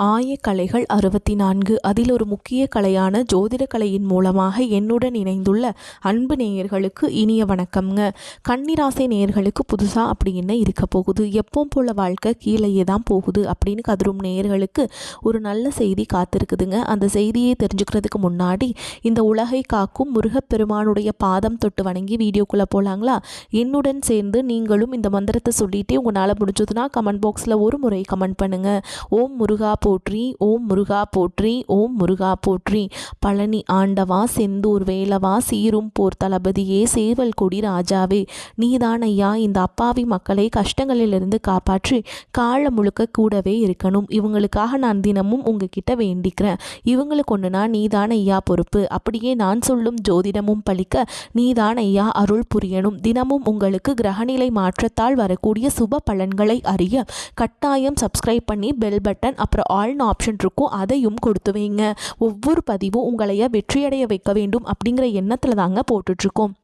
ஆயக்கலைகள் 64 அதில் ஒரு முக்கிய கலையான ஜோதிட கலையின் மூலமாக என்னுடன் இணைந்துள்ள அன்பு நேயர்களுக்கு இனிய வணக்கம்ங்க. கன்னிராசி நேயர்களுக்கு புதுசாக அப்படி என்ன இருக்க போகுது, எப்பவும் போல வாழ்க்கை கீழேயே தான் போகுது அப்படின்னு கதரும் நேயர்களுக்கு ஒரு நல்ல செய்தி காத்திருக்குதுங்க. அந்த செய்தியை தெரிஞ்சுக்கிறதுக்கு முன்னாடி இந்த உலகை காக்கும் முருகப்பெருமானுடைய பாதம் தொட்டு வணங்கி வீடியோக்குள்ளே போகலாங்களா? என்னுடன் சேர்ந்து நீங்களும் இந்த மந்திரத்தை சொல்லிட்டே உங்களால் முடிஞ்சதுன்னா கமெண்ட் பாக்ஸில் ஒரு முறை கமெண்ட் பண்ணுங்கள். ஓம் முருகா போற்றி, ஓம் முருகா போற்றி, ஓம் முருகா போற்றி. பழனி ஆண்டவா, செந்தூர் வேலவா, சீரும் போர் தளபதியே, சேவல் கொடி ராஜாவே, நீதான் ஐயா இந்த அப்பாவி மக்களை கஷ்டங்களிலிருந்து காப்பாற்றி கால முழுக்க கூடவே இருக்கணும். இவங்களுக்காக நான் தினமும் உங்ககிட்ட வேண்டிக்கிறேன். இவங்களுக்கு ஒன்றுனா நீதான் ஐயா பொறுப்பு. அப்படியே நான் சொல்லும் ஜோதிடமும் பலிக்க நீதான் ஐயா அருள் புரியணும். தினமும் உங்களுக்கு கிரகநிலை மாற்றத்தால் வரக்கூடிய சுப பலன்களை அறிய கட்டாயம் சப்ஸ்கிரைப் பண்ணி பெல் பட்டன் அப்புறம் ஆல்னு ஆப்ஷன் இருக்கும், அதையும் கொடுத்து வைங்க. ஒவ்வொரு பதிவும் உங்களைய வெற்றியடைய வைக்க வேண்டும் அப்படிங்கிற எண்ணத்தில் தாங்க போட்டுட்ருக்கோம்.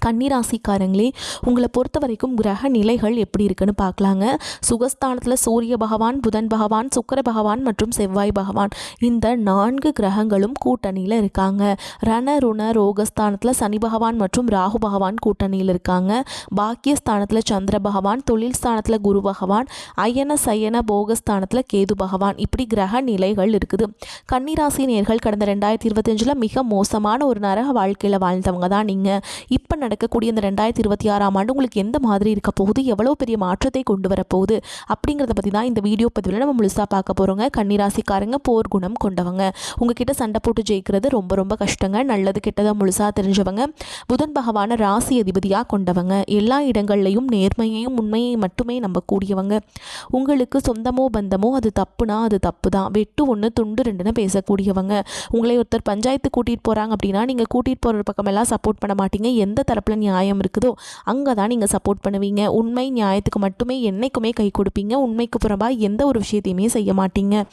கன்னிராசிக்காரங்களே, உங்களை பொறுத்த வரைக்கும் கிரக நிலைகள் எப்படி இருக்குன்னு பார்க்கலாங்க. சுகஸ்தானத்தில் சூரிய பகவான், புதன் பகவான், சுக்கிர பகவான் மற்றும் செவ்வாய் பகவான் இந்த 4 கிரகங்களும் கூட்டணியில் இருக்காங்க. ரண ருண ரோகஸ்தானத்தில் சனி பகவான் மற்றும் ராகு பகவான் கூட்டணியில் இருக்காங்க. பாக்கியஸ்தானத்தில் சந்திர பகவான், தொழில் ஸ்தானத்தில் குரு பகவான், அயன சயன போகஸ்தானத்தில் கேது பகவான், இப்படி கிரக நிலைகள் இருக்குது. கன்னிராசி நேயர்கள் கடந்த 2025 மிக மோசமான ஒரு நரக வாழ்க்கையில் வாழ்ந்தவங்க தான் நீங்கள். இப்போ நடக்கக்கூடிய இந்த 2026ஆம் ஆண்டு உங்களுக்கு எந்த மாதிரி இருக்க போகுது, எவ்வளோ பெரிய மாற்றத்தை கொண்டு வரப்போகுது அப்படிங்கிறத பற்றி தான் இந்த வீடியோ பதிவில் நம்ம முழுசாக பார்க்க போகிறோங்க. கன்னிராசிக்காரங்க போர் குணம் கொண்டவங்க. உங்ககிட்ட சண்டை போட்டு ஜெயிக்கிறது ரொம்ப ரொம்ப கஷ்டங்க. நல்லது கெட்டதை முழுசாக தெரிஞ்சவங்க. புதன் பகவான ராசி அதிபதியாக கொண்டவங்க. எல்லா இடங்கள்லையும் நேர்மையையும் உண்மையை மட்டுமே நம்பக்கூடியவங்க. உங்களுக்கு சொந்தமோ பந்தமோ அது தப்புனா அது தப்பு தான். வெட்டு ஒன்று துண்டு ரெண்டுன்னு பேசக்கூடியவங்க. உங்களை ஒருத்தர் பஞ்சாயத்து கூட்டிகிட்டு போகிறாங்க அப்படின்னா நீங்கள் கூட்டிகிட்டு போகிற பக்கமெல்லாம் சப்போர்ட் பண்ண மாட்டீங்க. எந்த தரப்பில் நியாயம் இருக்குதோ அங்கே தான் நீங்கள் சப்போர்ட் பண்ணுவீங்க. உண்மை நியாயத்துக்கு மட்டுமே என்னைக்குமே கை கொடுப்பீங்க. உண்மைக்கு புறம்பாக எந்த ஒரு விஷயத்தையுமே செய்ய மாட்டீங்க.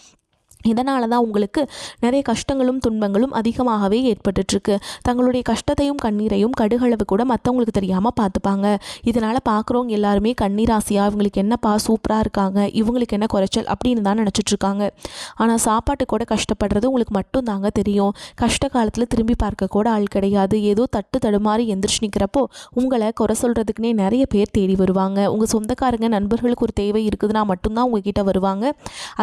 இதனால தான் உங்களுக்கு நிறைய கஷ்டங்களும் துன்பங்களும் அதிகமாகவே ஏற்பட்டுருக்கு. தங்களுடைய கஷ்டத்தையும் கண்ணீரையும் கடுகளவு கூட மற்றவங்களுக்கு தெரியாமல் பார்த்துப்பாங்க. இதனால் பார்க்குறவங்க எல்லாருமே கன்னிராசியாக இவங்களுக்கு என்னப்பா சூப்பராக இருக்காங்க, இவங்களுக்கு என்ன குறைச்சல் அப்படின்னு தான் நினச்சிட்ருக்காங்க. ஆனால் சாப்பாட்டு கூட கஷ்டப்படுறது உங்களுக்கு மட்டும் தாங்க தெரியும். கஷ்ட காலத்தில் திரும்பி பார்க்க கூட ஆள் கிடையாது. ஏதோ தட்டு தடுமாறி எந்திரிச்சு நிற்கிறப்போ உங்களை குறை சொல்கிறதுக்குனே நிறைய பேர் தேடி வருவாங்க. உங்கள் சொந்தக்காரங்க நண்பர்களுக்கு ஒரு தேவை இருக்குதுன்னா மட்டும்தான் உங்ககிட்ட வருவாங்க.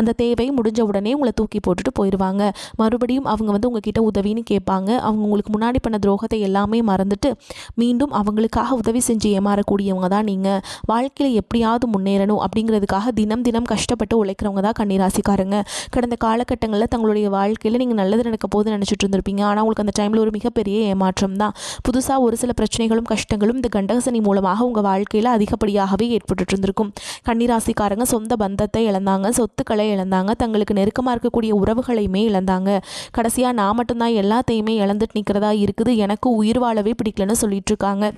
அந்த தேவை முடிஞ்ச உடனே உங்களை தூக்கி போட்டுட்டு போயிடுவாங்க. மறுபடியும் அவங்க உங்ககிட்ட உதவின்னு கேட்பாங்க. அவங்க உங்களுக்கு முன்னாடி பண்ண துரோகத்தை எல்லாமே மறந்துட்டு மீண்டும் அவங்களுக்காக உதவி செஞ்சு ஏமாறக்கூடியவங்க தான் நீங்கள். வாழ்க்கையில் எப்படியாவது முன்னேறணும் அப்படிங்கிறதுக்காக தினம் தினம் கஷ்டப்பட்டு உழைக்கிறவங்க தான் கன்னிராசிக்காரங்க. கடந்த காலகட்டங்களில் தங்களுடைய வாழ்க்கையில் நீங்கள் நல்லது நடக்க போது நினச்சிட்டு இருந்திருப்பீங்க. ஆனால் உங்களுக்கு அந்த டைமில் ஒரு மிகப்பெரிய ஏமாற்றம் தான். புதுசாக ஒரு சில பிரச்சனைகளும் கஷ்டங்களும் இந்த கண்டகசனி மூலமாக உங்கள் வாழ்க்கையில் அதிகப்படியாகவே ஏற்பட்டு இருந்திருக்கும். கன்னிராசிக்காரங்க சொந்த பந்தத்தை இழந்தாங்க, சொத்துக்களை இழந்தாங்க, தங்களுக்கு நெருக்கமாக இருக்கக்கூடிய உறவுகளையுமே இழந்தாங்க. கடைசியாக நான் மட்டும்தான் எல்லாத்தையுமே இழந்துட்டு நிற்கிறதா இருக்குது, எனக்கு உயிர் வாழவே பிடிக்கலன்னு சொல்லிட்டு இருக்காங்க.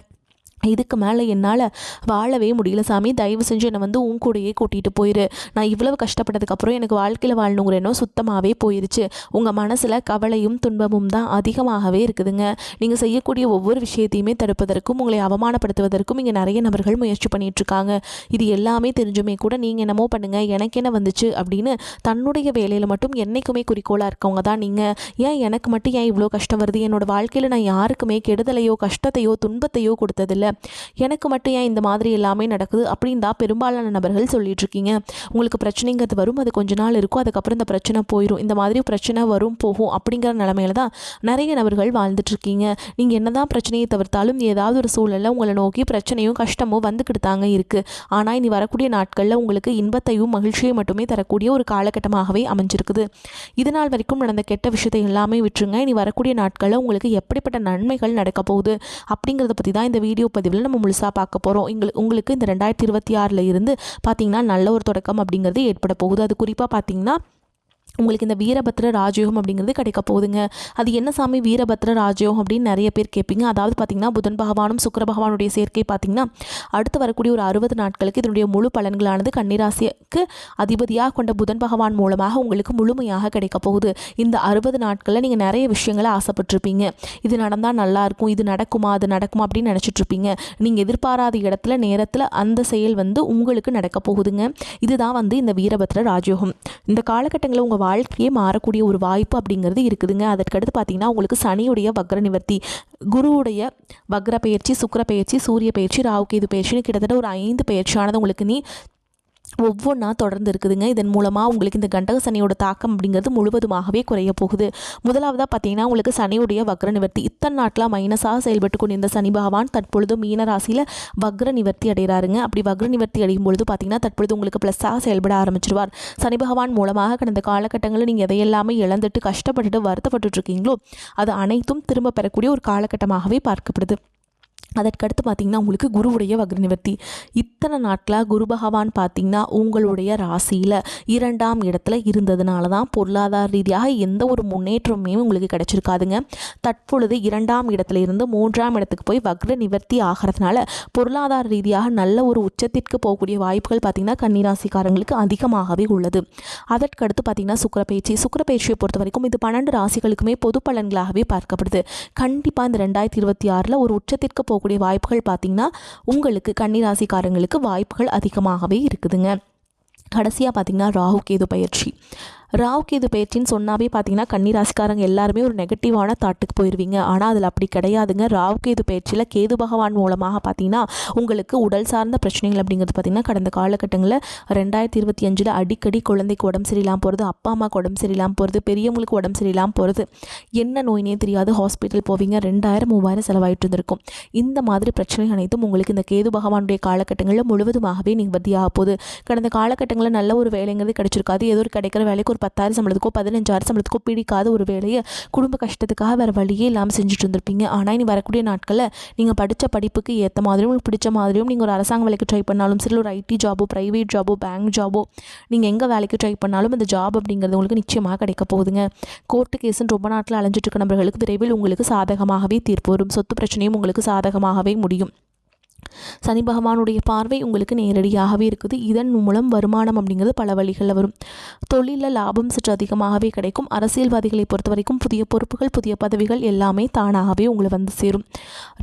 இதுக்கு மேலே என்னால் வாழவே முடியல சாமி, தயவு செஞ்சு என்னை உன் கூடையே கூட்டிகிட்டு போயிரு. நான் இவ்வளவு கஷ்டப்பட்டதுக்கப்புறம் எனக்கு வாழ்க்கையில் வாழணுங்கிற எண்ணம் சுத்தமாகவே போயிருச்சு. உங்கள் மனசில் கவலையும் துன்பமும் தான் அதிகமாகவே இருக்குதுங்க. நீங்கள் செய்யக்கூடிய ஒவ்வொரு விஷயத்தையுமே தடுப்பதற்கும் உங்களை அவமானப்படுத்துவதற்கும் இங்கே நிறைய நபர்கள் முயற்சி பண்ணிகிட்ருக்காங்க. இது எல்லாமே தெரிஞ்சுமே கூட நீங்கள் என்னமோ பண்ணுங்கள், எனக்கு என்ன வந்துச்சு அப்படின்னு தன்னுடைய வேலையில் மட்டும் என்றைக்குமே குறிக்கோளாக இருக்கவங்க தான் நீங்கள். ஏன் எனக்கு மட்டும் ஏன் இவ்வளோ கஷ்டம் வருது, என்னோடய வாழ்க்கையில் நான் யாருக்குமே கெடுதலையோ கஷ்டத்தையோ துன்பத்தையோ கொடுத்ததில்லை, எனக்கு மட்டும் ஏன் இந்த மாதிரி எல்லாமே நடக்குது அப்படின்னு தான் பெரும்பாலான நபர்கள் சொல்லிட்டு இருக்கீங்க. உங்களுக்கு பிரச்சனைங்கிறது வரும், அது கொஞ்ச நாள் இருக்கும், அதுக்கப்புறம் இந்த பிரச்சனை போயிடும். இந்த மாதிரி பிரச்சனை வரும் போகும் அப்படிங்கிற நிலமையில தான் நிறைய நபர்கள் வாழ்ந்துட்டு இருக்கீங்க. நீங்கள் என்னதான் பிரச்சனையை தவிர்த்தாலும் ஏதாவது ஒரு சூழலில் உங்களை நோக்கி பிரச்சனையும் கஷ்டமும் வந்துக்கிட்டு தாங்க இருக்குது. ஆனால் இனி வரக்கூடிய நாட்களில் உங்களுக்கு இன்பத்தையும் மகிழ்ச்சியை மட்டுமே தரக்கூடிய ஒரு காலகட்டமாகவே அமைஞ்சிருக்குது. இது நாள் வரைக்கும் நடந்த கெட்ட விஷயத்தை எல்லாமே விட்டுருங்க. இனி வரக்கூடிய நாட்களில் உங்களுக்கு எப்படிப்பட்ட நன்மைகள் நடக்க போகுது அப்படிங்கிறத பற்றி தான் இந்த வீடியோ பதிவில் நம்ம முழுசாக பார்க்க போகிறோம். உங்களுக்கு இந்த 2026 இருந்து பார்த்தீங்கன்னா நல்ல ஒரு தொடக்கம் அப்படிங்கிறது ஏற்பட போகுது. அது குறிப்பாக பார்த்தீங்கன்னா உங்களுக்கு இந்த வீரபத்ர ராஜயோகம் அப்படிங்கிறது கிடைக்க போகுதுங்க. அது என்ன சாமி வீரபத்ர ராஜயோகம் அப்படின்னு நிறைய பேர் கேட்பீங்க. அதாவது பார்த்திங்கன்னா புதன் பகவானும் சுக்கிர பகவானுடைய சேர்க்கை பார்த்திங்கன்னா அடுத்து வரக்கூடிய ஒரு 60 நாட்களுக்கு இதனுடைய முழு பலன்களானது கன்னிராசிக்கு அதிபதியாக கொண்ட புதன் பகவான் மூலமாக உங்களுக்கு முழுமையாக கிடைக்க போகுது. இந்த 60 நாட்களில் நீங்கள் நிறைய விஷயங்களை ஆசைப்பட்டிருப்பீங்க. இது நடந்தால் நல்லாயிருக்கும், இது நடக்குமா அது நடக்குமா அப்படின்னு நினச்சிட்ருப்பீங்க. நீங்கள் எதிர்பாராத இடத்துல நேரத்தில் அந்த செயல் வந்து உங்களுக்கு நடக்க போகுதுங்க. இதுதான் வந்து இந்த வீரபத்ர ராஜயோகம். இந்த காலகட்டங்களில் உங்கள் வாழ்க்கையே மாறக்கூடிய ஒரு வாய்ப்பு அப்படிங்கிறது இருக்குதுங்க. அதற்கடுத்து பார்த்தீங்கன்னா உங்களுக்கு சனியுடைய வக்ர நிவர்த்தி, குருவுடைய வக்ர பயிற்சி, சுக்கிர பயிற்சி, சூரிய பயிற்சி, ராகு கேது பயிற்சின்னு கிட்டத்தட்ட ஒரு 5 பயிற்சியானது உங்களுக்கு ஒவ்வொன்றா தொடர்ந்து இருக்குதுங்க. இதன் மூலமாக உங்களுக்கு இந்த கண்டக சனியோட தாக்கம் அப்படிங்கிறது முழுவதுமாகவே குறைய போகுது. முதலாவதாக பார்த்தீங்கன்னா உங்களுக்கு சனியுடைய வக்ர நிவர்த்தி. இத்தனை நாட்களாக மைனஸாக செயல்பட்டு கொண்டிருந்த சனி பகவான் தற்பொழுது மீன ராசியில் வக்ர நிவர்த்தி அடைகிறாருங்க. அப்படி வக்ர நிவர்த்தி அடையும் பொழுது பார்த்தீங்கன்னா தற்பொழுது உங்களுக்கு ப்ளஸ்ஸாக செயல்பட ஆரம்பிச்சிருவார். சனி பகவான் மூலமாக கடந்த காலகட்டங்களில் நீங்கள் எதையெல்லாமே இழந்துட்டு கஷ்டப்பட்டுட்டு வருத்தப்பட்டு இருக்கீங்களோ அது அனைத்தும் திரும்ப பெறக்கூடிய ஒரு காலகட்டமாகவே பார்க்கப்படுது. அதற்கடுத்து பார்த்திங்கன்னா உங்களுக்கு குருவுடைய வக்ர நிவர்த்தி. இத்தனை நாட்களாக குரு பகவான் பார்த்திங்கன்னா உங்களுடைய ராசியில் 2ஆம் இடத்துல இருந்ததுனால தான் பொருளாதார ரீதியாக எந்த ஒரு முன்னேற்றமுமே உங்களுக்கு கிடைச்சிருக்காதுங்க. தற்பொழுது 2ஆம் இடத்துல இருந்து 3ஆம் இடத்துக்கு போய் வக்ர நிவர்த்தி ஆகிறதுனால பொருளாதார ரீதியாக நல்ல ஒரு உச்சத்திற்கு போகக்கூடிய வாய்ப்புகள் பார்த்திங்கன்னா கன்னிராசிக்காரங்களுக்கு அதிகமாகவே உள்ளது. அதற்கடுத்து பார்த்திங்கன்னா சுக்கிர பயிற்சியை பொறுத்த வரைக்கும் இது 12 ராசிகளுக்குமே பொது பலன்களாகவே பார்க்கப்படுது. கண்டிப்பாக இந்த 2026 ஒரு உச்சத்திற்கு போகக்கூடிய வாய்ப்புகள் பார்த்தீங்கன்னா உங்களுக்கு கன்னிராசிக்காரங்களுக்கு வாய்ப்புகள் அதிகமாகவே இருக்குதுங்க. கடைசியாக பார்த்தீங்கன்னா ராகு கேது பயிற்சி. ராகு கேது பயிற்சின்னு சொன்னாவே பார்த்தீங்கன்னா கன்னிராசிக்காரங்க எல்லாருமே ஒரு நெகட்டிவான தாட்டுக்கு போயிடுவீங்க. ஆனால் அதில் அப்படி கிடையாதுங்க. ராகு கேது பயிற்சியில் கேது பகவான் மூலமாக பார்த்தீங்கன்னா உங்களுக்கு உடல் சார்ந்த பிரச்சனைகள் அப்படிங்கிறது பார்த்தீங்கன்னா கடந்த காலகட்டங்களில் 2025 அடிக்கடி குழந்தைக்கு உடம்பு சரியில்லாமல் போகிறது, அப்பா அம்மாவுக்கு உடம்பு சரியில்லாமல் போகிறது, பெரியவங்களுக்கு உடம்பு சரியில்லாமல் போகிறது, என்ன நோயினே தெரியாது ஹாஸ்பிட்டல் போவீங்க, 2000-3000 செலவாயிட்டு இருந்திருக்கும். இந்த மாதிரி பிரச்சனை அனைத்தும் உங்களுக்கு இந்த கேது பகவானுடைய காலகட்டங்களில் முழுவதுமாகவே நிவர்த்தியாக போகுது. கடந்த காலகட்டங்களில் நல்ல ஒரு வேலைங்கிறது கிடைச்சிருக்காது. ஏதோ ஒரு கிடைக்கிற வேலைக்கு ஒரு 10,000 சம்பளத்துக்கோ 15,000 சம்பளத்துக்கோ பிடிக்காத ஒரு வேலையை குடும்ப கஷ்டத்துக்காக வேறு வழியே இல்லாமல் செஞ்சுட்டு இருந்திருப்பீங்க. ஆனால் இனி வரக்கூடிய நாட்களில் நீங்கள் படித்த படிப்புக்கு ஏற்ற மாதிரியும் உங்களுக்கு பிடிச்ச மாதிரியும் நீங்கள் ஒரு அரசாங்க வேலைக்கு ட்ரை பண்ணாலும் சரி, ஒரு ஐடி ஜாபோ, ப்ரைவேட் ஜாபோ, பேங்க் ஜாபோ, நீங்கள் எங்கே வேலைக்கு ட்ரை பண்ணாலும் அந்த ஜாப் அப்படிங்கிறது உங்களுக்கு நிச்சயமாக கிடைக்க போகுதுங்க. கோர்ட்டு கேஸுன்னு ரொம்ப நாட்டில் அலைஞ்சிட்டு இருக்க நபர்களுக்கு விரைவில் உங்களுக்கு சாதகமாகவே தீர்ப்பு வரும். சொத்து பிரச்சனையும் உங்களுக்கு சாதகமாகவே முடியும். சனி பகவானுடைய பார்வை உங்களுக்கு நேரடியாகவே இருக்குது. இதன் மூலம் வருமானம் அப்படிங்கிறது பல வழிகளில் வரும். தொழிலில் லாபம் சற்று அதிகமாகவே கிடைக்கும். அரசியல்வாதிகளை பொறுத்த வரைக்கும் புதிய பொறுப்புகள், புதிய பதவிகள் எல்லாமே தானாகவே உங்களை வந்து சேரும்.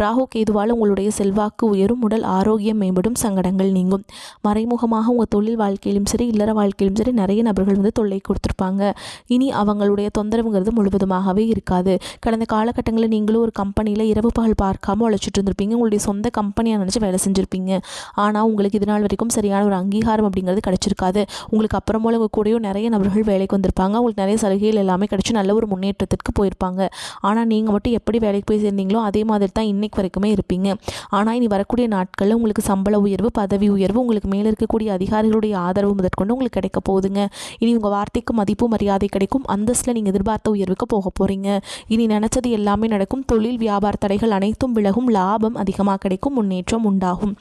ராகு கேதுவால் உங்களுடைய செல்வாக்கு உயரும், உடல் ஆரோக்கியம் மேம்படும், சங்கடங்கள் நீங்கும். மறைமுகமாக உங்கள் தொழில் வாழ்க்கையிலும் சரி, இல்லற வாழ்க்கையிலும் சரி நிறைய நபர்கள் வந்து தொல்லை கொடுத்துருப்பாங்க. இனி அவங்களுடைய தொந்தரவுங்கிறது முழுவதுமாகவே இருக்காது. கடந்த காலகட்டங்களில் நீங்களும் ஒரு கம்பெனியில் இரவு பகல் பார்க்காம உழைச்சிட்டு இருந்திருப்பீங்க. உங்களுடைய சொந்த கம்பெனியாக நினச்சி வேலை செஞ்சுருப்பீங்க. ஆனால் உங்களுக்கு இது நாள் வரைக்கும் சரியான ஒரு அங்கீகாரம் அப்படிங்கிறது கிடைச்சிருக்காது. உங்களுக்கு அப்புறம் போல உங்கள் கூடயும் நிறைய நபர்கள் வேலைக்கு வந்திருப்பாங்க. உங்களுக்கு நிறைய சலுகைகள் எல்லாமே கிடைச்சி நல்ல ஒரு முன்னேற்றத்திற்கு போயிருப்பாங்க. ஆனால் நீங்கள் மட்டும் எப்படி வேலைக்கு போய் சேர்ந்தீங்களோ அதே மாதிரி தான் இன்னைக்கு வரைக்குமே இருப்பீங்க. ஆனால் இனி வரக்கூடிய நாட்களில் உங்களுக்கு சம்பள உயர்வு, பதவி உயர்வு, உங்களுக்கு மேலே இருக்கக்கூடிய அதிகாரிகளுடைய ஆதரவு முதற்கொண்டு உங்களுக்கு கிடைக்க போகுதுங்க. இனி உங்கள் வார்த்தைக்கு மதிப்பு மரியாதை கிடைக்கும். அந்தஸ்தில் நீங்கள் எதிர்பார்த்த உயர்வுக்கு போக போகிறீங்க. இனி நினச்சது எல்லாமே நடக்கும். தொழில் வியாபார தடைகள் அனைத்தும் விலகும். லாபம் அதிகமாக கிடைக்கும். முன்னேற்றம் உண்டாகும்.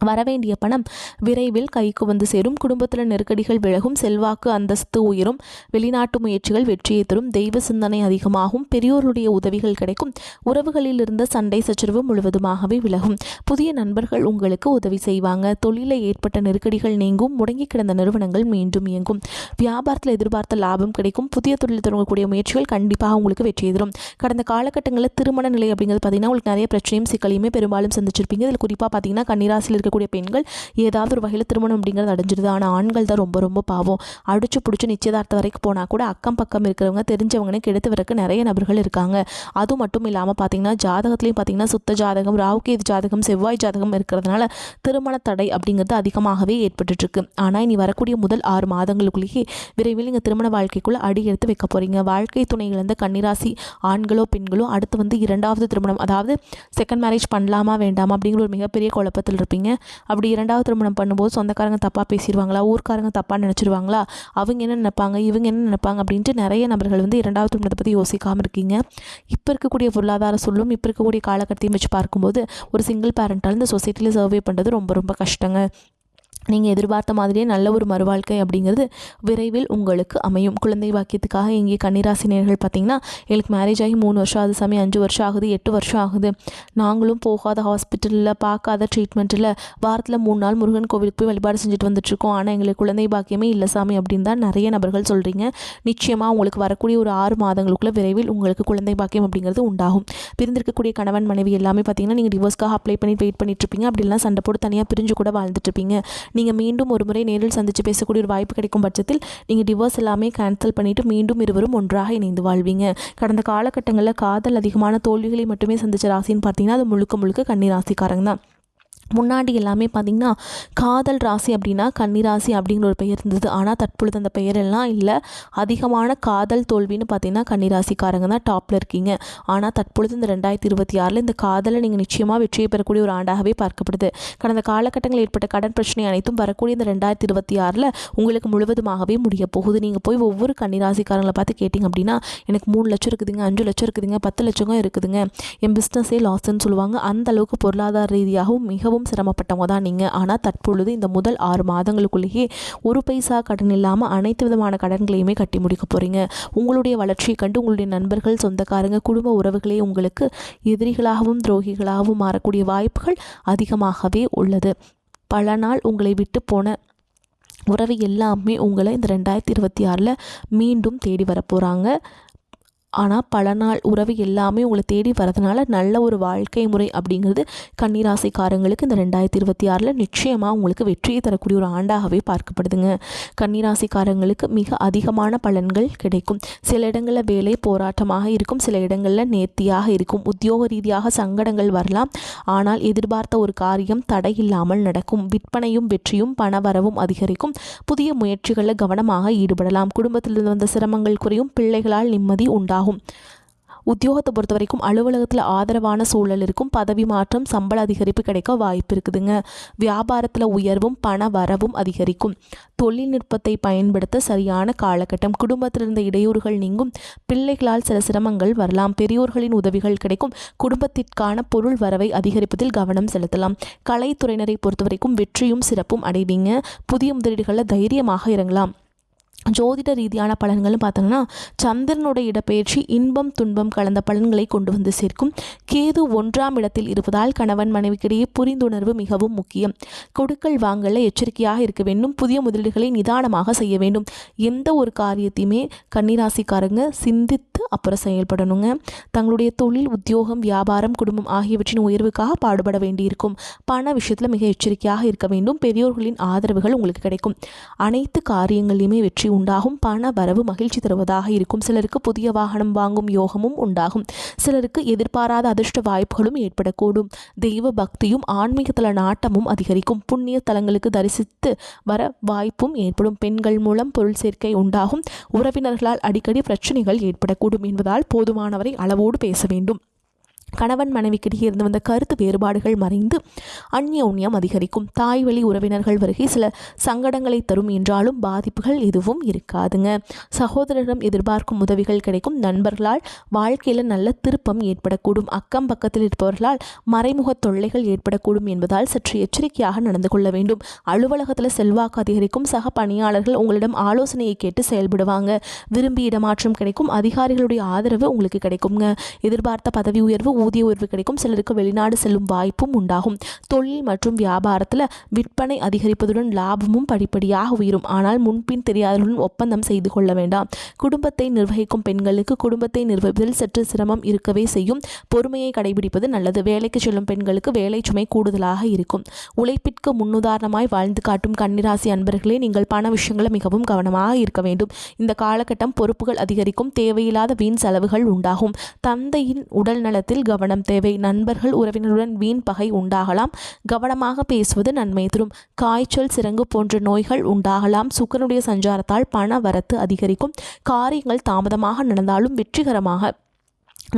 வரவேண்டிய பணம் விரைவில் கைக்கு வந்து சேரும். குடும்பத்தில் நெருக்கடிகள் விலகும். செல்வாக்கு அந்தஸ்து உயரும். வெளிநாட்டு முயற்சிகள் வெற்றியை தரும். தெய்வ சிந்தனை அதிகமாகும். பெரியோருடைய உதவிகள் கிடைக்கும். உறவுகளில் இருந்த சண்டை சச்சரவு முழுவதுமாகவே விலகும். புதிய நண்பர்கள் உங்களுக்கு உதவி செய்வாங்க. தொழிலில் ஏற்பட்ட நெருக்கடிகள் நீங்கும். முடங்கி கிடந்த நிறுவனங்கள் மீண்டும் இயங்கும். வியாபாரத்தில் எதிர்பார்த்த லாபம் கிடைக்கும். புதிய தொழில் தொடங்கக்கூடிய முயற்சிகள் கண்டிப்பாக உங்களுக்கு வெற்றியை தரும். கடந்த காலகட்டங்களில் திருமண நிலை அப்படிங்கிறது பார்த்தீங்கன்னா உங்களுக்கு நிறைய பிரச்சனையும் சிக்கலையுமே பெரும்பாலும் சந்திச்சிருப்பீங்க. இதில் குறிப்பாக பார்த்தீங்கன்னா கன்னிராசியில் இருக்கக்கூடிய பெண்கள் ஏதாவது ஒரு வகையில் திருமணம் அப்படிங்கிறது அடைஞ்சிருது. ஆனால் ஆண்கள் தான் ரொம்ப ரொம்ப பாவம். அடிச்சு பிடிச்சி நிச்சயதார்த்தம் வரைக்கும் போனால் கூட அக்கம் பக்கம் இருக்கிறவங்க தெரிஞ்சவங்கன்னு கெடுத்து வரக்கு நிறைய நபர்கள் இருக்காங்க. அது மட்டும் இல்லாமல் பார்த்தீங்கன்னா ஜாதகத்துலேயும் பார்த்தீங்கன்னா சுத்த ஜாதகம், ராகுகேது ஜாதகம், செவ்வாய் ஜாதகம் இருக்கிறதுனால திருமண தடை அப்படிங்கிறது அதிகமாகவே ஏற்பட்டுருக்கு. ஆனால் இனி வரக்கூடிய முதல் 6 மாதங்களுக்குள்ளேயே விரைவில் நீங்கள் திருமண வாழ்க்கைக்குள்ளே அடி எடுத்து வைக்க போகிறீங்க. வாழ்க்கை துணை இழந்த கன்னிராசி ஆண்களோ பெண்களோ அடுத்து வந்து 2வது திருமணம், அதாவது செகண்ட் மேரேஜ் பண்ணலாமா வேண்டாமா அப்படிங்கிற ஒரு மிகப்பெரிய குழப்பத்தில் இருப்பீங்க. அப்படி 2வது திருமணம் பண்ணும்போது சொந்தக்காரங்க தப்பாக பேசிடுவாங்களா, ஊர்க்காரங்க தப்பாக நினச்சிருவாங்களா, அவங்க என்ன நினைப்பாங்க, இவங்க என்ன நினைப்பாங்க அப்படின்ட்டு நிறைய நபர்கள் வந்து 2வது திருமணத்தை பற்றி யோசிக்காமல் இருக்கீங்க. இப்போ இருக்கக்கூடிய பொருளாதார சொல்லும் இப்போ இருக்கக்கூடிய காலகட்டத்தையும் வச்சு பார்க்கும்போது ஒரு சிங்கிள் பேரண்டால் இந்த சொசைட்டியில் சர்வே பண்ணுறது ரொம்ப ரொம்ப கஷ்டங்க. நீங்கள் எதிர்பார்த்த மாதிரியே நல்ல ஒரு மறுவாழ்க்கை அப்படிங்கிறது விரைவில் உங்களுக்கு அமையும். குழந்தை பாக்கியத்துக்காக இங்கே கன்னிராசி நேயர்கள் பார்த்திங்கன்னா, எங்களுக்கு மேரேஜ் ஆகி 3 வருஷம் ஆகுது சாமி, 5 வருஷம் ஆகுது, 8 வருஷம் ஆகுது, நாங்களும் போகாத ஹாஸ்பிட்டலில் பார்க்காத ட்ரீட்மெண்ட்டில் வாரத்தில் 3 நாள் முருகன் கோவிலுக்கு போய் வழிபாடு செஞ்சுட்டு வந்துட்டுருக்கோம், ஆனால் எங்களுக்கு குழந்தை பாக்கியமே இல்லை சாமி அப்படின்னு தான் நிறைய நபர்கள் சொல்கிறீங்க. நிச்சயமாக உங்களுக்கு வரக்கூடிய ஒரு 6 மாதங்களுக்குள்ள விரைவில் உங்களுக்கு குழந்தை பாக்கியம் அப்படிங்கிறது உண்டாகும். பிரிந்திருக்கக்கூடிய கணவன் மனைவி எல்லாமே பார்த்திங்கன்னா, நீங்கள் டிவோர்ஸ்க்காக அப்ளை பண்ணி வெயிட் பண்ணிட்டுருப்பீங்க, அப்படிலாம் சண்டை போட்டு தனியாக பிரிஞ்சு கூட வாழ்ந்துட்டுருப்பீங்க. நீங்கள் மீண்டும் ஒரு முறை நேரில் சந்தித்து பேசக்கூடிய ஒரு வாய்ப்பு கிடைக்கும் பட்சத்தில் நீங்கள் டிவோர்ஸ் எல்லாமே கேன்சல் பண்ணிவிட்டு மீண்டும் இருவரும் ஒன்றாக இணைந்து வாழ்வீங்க. கடந்த காலகட்டங்களில் காதல் அதிகமான தோல்விகளை மட்டுமே சந்தித்த ராசின்னு பார்த்தீங்கன்னா அது முழுக்க முழுக்க கன்னி ராசிக்காரங்க தான். முன்னாடி எல்லாமே பார்த்திங்கன்னா காதல் ராசி அப்படின்னா கன்னிராசி அப்படிங்கிற ஒரு பெயர் இருந்தது. ஆனால் தற்பொழுது அந்த பெயரெல்லாம் இல்லை. அதிகமான காதல் தோல்வின்னு பார்த்திங்கன்னா கன்னிராசிக்காரங்க தான் டாப்பில் இருக்கீங்க. ஆனால் தற்பொழுது இந்த 2026 இந்த காதலை நீங்கள் நிச்சயமாக வெற்றியை பெறக்கூடிய ஒரு ஆண்டாகவே பார்க்கப்படுது. கடந்த காலகட்டங்களில் ஏற்பட்ட கடன் பிரச்சனை அனைத்தும் வரக்கூடிய இந்த 2026 உங்களுக்கு முழுவதுமாகவே முடிய போகுது. நீங்கள் போய் ஒவ்வொரு கன்னிராசிக்காரங்களை பார்த்து கேட்டிங்க அப்படின்னா, எனக்கு 3 லட்சம் இருக்குதுங்க, 5 லட்சம் இருக்குதுங்க, 10 லட்சம் இருக்குதுங்க, என் பிஸ்னஸே லாஸ்ன்னு சொல்லுவாங்க. அந்த அளவுக்கு பொருளாதார ரீதியாகவும் மிகவும் சிரமப்பட்டவங்க தான் நீங்கள். ஆனால் தற்பொழுது இந்த முதல் 6 மாதங்களுக்குள்ளேயே ஒரு பைசா கடன் இல்லாமல் அனைத்து விதமான கடன்களையுமே கட்டி முடிக்க போகிறீங்க. உங்களுடைய வளர்ச்சியை கண்டு உங்களுடைய நண்பர்கள், சொந்தக்காரங்க, குடும்ப உறவுகளே உங்களுக்கு எதிரிகளாகவும் துரோகிகளாகவும் மாறக்கூடிய வாய்ப்புகள் அதிகமாகவே உள்ளது. பல நாள் உங்களை விட்டு போன உறவு எல்லாமே உங்களை இந்த 2026 மீண்டும் தேடி வரப்போகிறாங்க. ஆனால் பல நாள் உறவு எல்லாமே உங்களை தேடி வரதுனால நல்ல ஒரு வாழ்க்கை முறை அப்படிங்கிறது கன்னிராசிக்காரங்களுக்கு இந்த 2026 நிச்சயமாக உங்களுக்கு வெற்றியை தரக்கூடிய ஒரு ஆண்டாகவே பார்க்கப்படுதுங்க. கன்னிராசிக்காரங்களுக்கு மிக அதிகமான பலன்கள் கிடைக்கும். சில இடங்களில் வேலை போராட்டமாக இருக்கும், சில இடங்களில் நேர்த்தியாக இருக்கும். உத்தியோக ரீதியாக சங்கடங்கள் வரலாம், ஆனால் எதிர்பார்த்த ஒரு காரியம் தடையில்லாமல் நடக்கும். விற்பனையும் வெற்றியும் பணவரவும் அதிகரிக்கும். புதிய முயற்சிகளில் கவனமாக ஈடுபடலாம். குடும்பத்திலிருந்து வந்த சிரமங்கள் குறையும். பிள்ளைகளால் நிம்மதி உண்டாகும். உத்தியோகத்தை பொறுத்த வரைக்கும் அலுவலகத்தில் ஆதரவான சூழல் இருக்கும். பதவி மாற்றம், சம்பள அதிகரிப்பு கிடைக்க வாய்ப்பு இருக்குதுங்க. வியாபாரத்தில் உயர்வும் பண வரவும் அதிகரிக்கும். தொழில்நுட்பத்தை பயன்படுத்த சரியான காலகட்டம். குடும்பத்தில் இருந்த இடையூறுகள் நீங்கும். பிள்ளைகளால் சில சிரமங்கள் வரலாம். பெரியோர்களின் உதவிகள் கிடைக்கும். குடும்பத்திற்கான பொருள் வரவை அதிகரிப்பதில் கவனம் செலுத்தலாம். கலைத்துறையினரை பொறுத்த வரைக்கும் வெற்றியும் சிறப்பும் அடைவீங்க. புதிய முதலீடுகளில் தைரியமாக இறங்கலாம். ஜோதிட ரீதியான பலன்கள்னு பார்த்தோம்னா, சந்திரனுடைய இடப்பெயர்ச்சி இன்பம் துன்பம் கலந்த பலன்களை கொண்டு வந்து சேர்க்கும். கேது 1ஆம் இடத்தில் இருப்பதால் கணவன் மனைவிக்கிடையே புரிந்துணர்வு மிகவும் முக்கியம். கொடுக்கல் வாங்கல எச்சரிக்கையாக இருக்க வேண்டும். புதிய முதலீடுகளை நிதானமாக செய்ய வேண்டும். எந்த ஒரு காரியத்தையுமே கன்னிராசிக்காரங்க சிந்தித்து அப்புறம் செயல்படணுங்க. தங்களுடைய தொழில், உத்தியோகம், வியாபாரம், குடும்பம் ஆகியவற்றின் உயர்வுக்காக பாடுபட வேண்டியிருக்கும். பண விஷயத்தில் மிக எச்சரிக்கையாக இருக்க வேண்டும். பெரியோர்களின் ஆதரவுகள் உங்களுக்கு கிடைக்கும். அனைத்து காரியங்களிலுமே வெற்றி உண்டாகும். பண வரவு மகிழ்ச்சி தருவதாக இருக்கும். சிலருக்கு புதிய வாகனம் வாங்கும் யோகமும் உண்டாகும். சிலருக்கு எதிர்பாராத அதிர்ஷ்ட வாய்ப்புகளும் ஏற்படக்கூடும். தெய்வ பக்தியும் ஆன்மீகத்தல நாட்டமும் அதிகரிக்கும். புண்ணிய தலங்களுக்கு தரிசித்து வர வாய்ப்பும் ஏற்படும். பெண்கள் மூலம் பொருள் சேர்க்கை உண்டாகும். உறவினர்களால் அடிக்கடி பிரச்சனைகள் ஏற்படக்கூடும் என்பதால் போதுமானவரை அளவோடு பேச வேண்டும். கணவன் மனைவிக்கிடையே இருந்து வந்த கருத்து வேறுபாடுகள் மறைந்து அந்யோன்யம் அதிகரிக்கும். தாய் வழி உறவினர்கள் வருகை சில சங்கடங்களை தரும் என்றாலும் பாதிப்புகள் எதுவும் இருக்காதுங்க. சகோதரரிடம் எதிர்பார்க்கும் உதவிகள் கிடைக்கும். நண்பர்களால் வாழ்க்கையில் நல்ல திருப்பம் ஏற்படக்கூடும். அக்கம் பக்கத்தில் இருப்பவர்களால் மறைமுக தொல்லைகள் ஏற்படக்கூடும் என்பதால் சற்று எச்சரிக்கையாக நடந்து கொள்ள வேண்டும். அலுவலகத்தில் செல்வாக்கு அதிகரிக்கும். சக பணியாளர்கள் உங்களிடம் ஆலோசனையை கேட்டு செயல்படுவாங்க. விரும்பி இடமாற்றம் கிடைக்கும். அதிகாரிகளுடைய ஆதரவு உங்களுக்கு கிடைக்குங்க. எதிர்பார்த்த பதவி உயர்வு, ஊதிய உயர்வு கிடைக்கும். சிலருக்கு வெளிநாடு செல்லும் வாய்ப்பும் உண்டாகும். தொழில் மற்றும் வியாபாரத்தில் விற்பனை அதிகரிப்பதுடன் லாபமும் படிப்படியாக உயரும். ஆனால் முன்பின் தெரியாதவர்களுடன் ஒப்பந்தம் செய்து கொள்ள வேண்டாம். குடும்பத்தை நிர்வகிக்கும் பெண்களுக்கு குடும்பத்தை நிர்வகிப்பதில் சற்று சிரமம் இருக்கவே செய்யும். பொறுமையை கடைபிடிப்பது நல்லது. வேலைக்கு செல்லும் பெண்களுக்கு வேலை சுமை கூடுதலாக இருக்கும். உழைப்பிற்கு முன்னுதாரணமாய் வாழ்ந்து காட்டும் கன்னிராசி அன்பர்களே, நீங்கள் பண விஷயங்களில் மிகவும் கவனமாக இருக்க வேண்டும். இந்த காலகட்டம் பொறுப்புகள் அதிகரிக்கும். தேவையில்லாத வீண் செலவுகள் உண்டாகும். தந்தையின் உடல் நலத்தில் கவனம் தேவை. நண்பர்கள் உறவினருடன் வீண் பகை உண்டாகலாம். கவனமாக பேசுவது நன்மை தரும். காய்ச்சல், சிரங்கு போன்ற நோய்கள் உண்டாகலாம். சுக்கிரனுடைய சஞ்சாரத்தால் பண வரத்து அதிகரிக்கும். காரியங்கள் தாமதமாக நடந்தாலும் வெற்றிகரமாக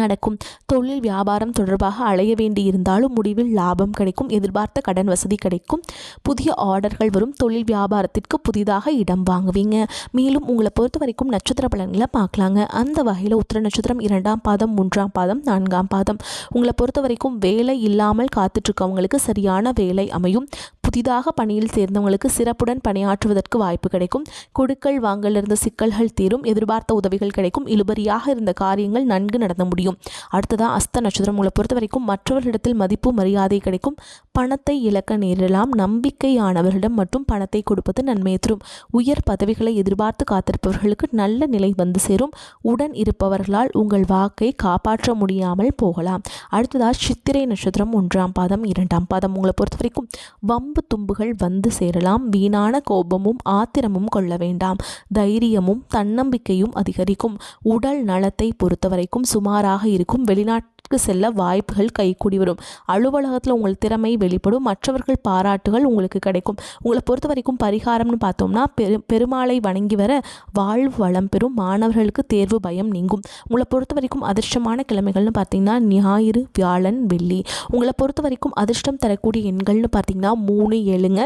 நடக்கும். தொழில் வியாபாரம் தொடர்பாக அலைய வேண்டி இருந்தாலும் முடிவில் லாபம் கிடைக்கும். எதிர்பார்த்த கடன் வசதி கிடைக்கும். புதிய ஆர்டர்கள் வரும். தொழில் வியாபாரத்திற்கு புதிதாக இடம் வாங்குவீங்க. மேலும் உங்களை பொறுத்த வரைக்கும் நட்சத்திர பலன்களை பார்க்கலாங்க. அந்த வகையில் உத்திர நட்சத்திரம் 2ஆம் பாதம், 3ஆம் பாதம், 4ஆம் பாதம். உங்களை பொறுத்த வரைக்கும் வேலை இல்லாமல் காத்துட்ருக்கவங்களுக்கு சரியான வேலை அமையும். புதிதாக பணியில் சேர்ந்தவங்களுக்கு சிறப்புடன் பணியாற்றுவதற்கு வாய்ப்பு கிடைக்கும். கொடுக்கல் வாங்கல் இருந்த சிக்கல்கள் தீரும். எதிர்பார்த்த உதவிகள் கிடைக்கும். இழுபறியாக இருந்த காரியங்கள் நன்கு நடந்து முடியும். அடுத்ததான் அஸ்த நட்சத்திரம். உங்களை பொறுத்த வரைக்கும் மற்றவர்களிடத்தில் மதிப்பு மரியாதை கிடைக்கும். பணத்தை இழக்க நேரிடலாம். நம்பிக்கையானவர்களிடம் மற்றும் பணத்தை கொடுப்பது நன்மையை தரும். உயர் பதவிகளை எதிர்பார்த்து காத்திருப்பவர்களுக்கு நல்ல நிலை வந்து சேரும். உடன் இருப்பவர்களால் உங்கள் வாக்கை காப்பாற்ற முடியாமல் போகலாம். அடுத்ததாக சித்திரை நட்சத்திரம் 1ஆம் பாதம், 2ஆம் பாதம். உங்களை பொறுத்த வரைக்கும் வம்பு தும்புகள் வந்து சேரலாம். வீணான கோபமும் ஆத்திரமும் கொள்ள வேண்டாம். தைரியமும் தன்னம்பிக்கையும் அதிகரிக்கும். உடல் நலத்தை பொறுத்த வரைக்கும் சுமாராக இருக்கும். வெளிநாட்டுக்கு செல்ல வாய்ப்புகள் கைகூடி வரும். அலுவலகத்தில் உங்கள் திறமை வெளிப்படும். மற்றவர்கள் பாராட்டுகள் உங்களுக்கு கிடைக்கும். உங்களை பொறுத்த வரைக்கும் பரிகாரம்னு பார்த்தோம்னா பெருமாளை வணங்கி வர வாழ்வு வளம் பெறும். மாணவர்களுக்கு தேர்வு பயம் நீங்கும். உங்களை பொறுத்த வரைக்கும் அதிர்ஷ்டமான கிழமைகள்னு பார்த்தீங்கன்னா ஞாயிறு, வியாழன், வெள்ளி. உங்களை பொறுத்த வரைக்கும் அதிர்ஷ்டம் தரக்கூடிய எண்கள்னு பார்த்தீங்கன்னா 3, 7ங்க.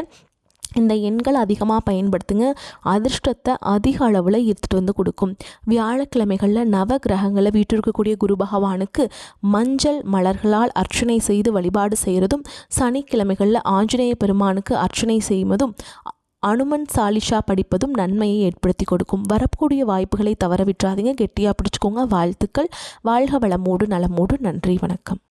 இந்த எண்கள் அதிகமாக பயன்படுத்துங்க. அதிர்ஷ்டத்தை அதிக அளவில் ஈர்த்துட்டு வந்து கொடுக்கும். வியாழக்கிழமைகளில் நவ கிரகங்களை வீட்டிற்கக்கூடிய குரு பகவானுக்கு மஞ்சள் மலர்களால் அர்ச்சனை செய்து வழிபாடு செய்கிறதும், சனிக்கிழமைகளில் ஆஞ்சநேய பெருமானுக்கு அர்ச்சனை செய்வதும், அனுமன் சாலிஷா படிப்பதும் நன்மையை ஏற்படுத்தி கொடுக்கும். வரக்கூடிய வாய்ப்புகளை தவற விட்டுறாதீங்க. கெட்டியாக பிடிச்சிக்கோங்க. வாழ்த்துக்கள். வாழ்க வளமோடு நலமோடு. நன்றி, வணக்கம்.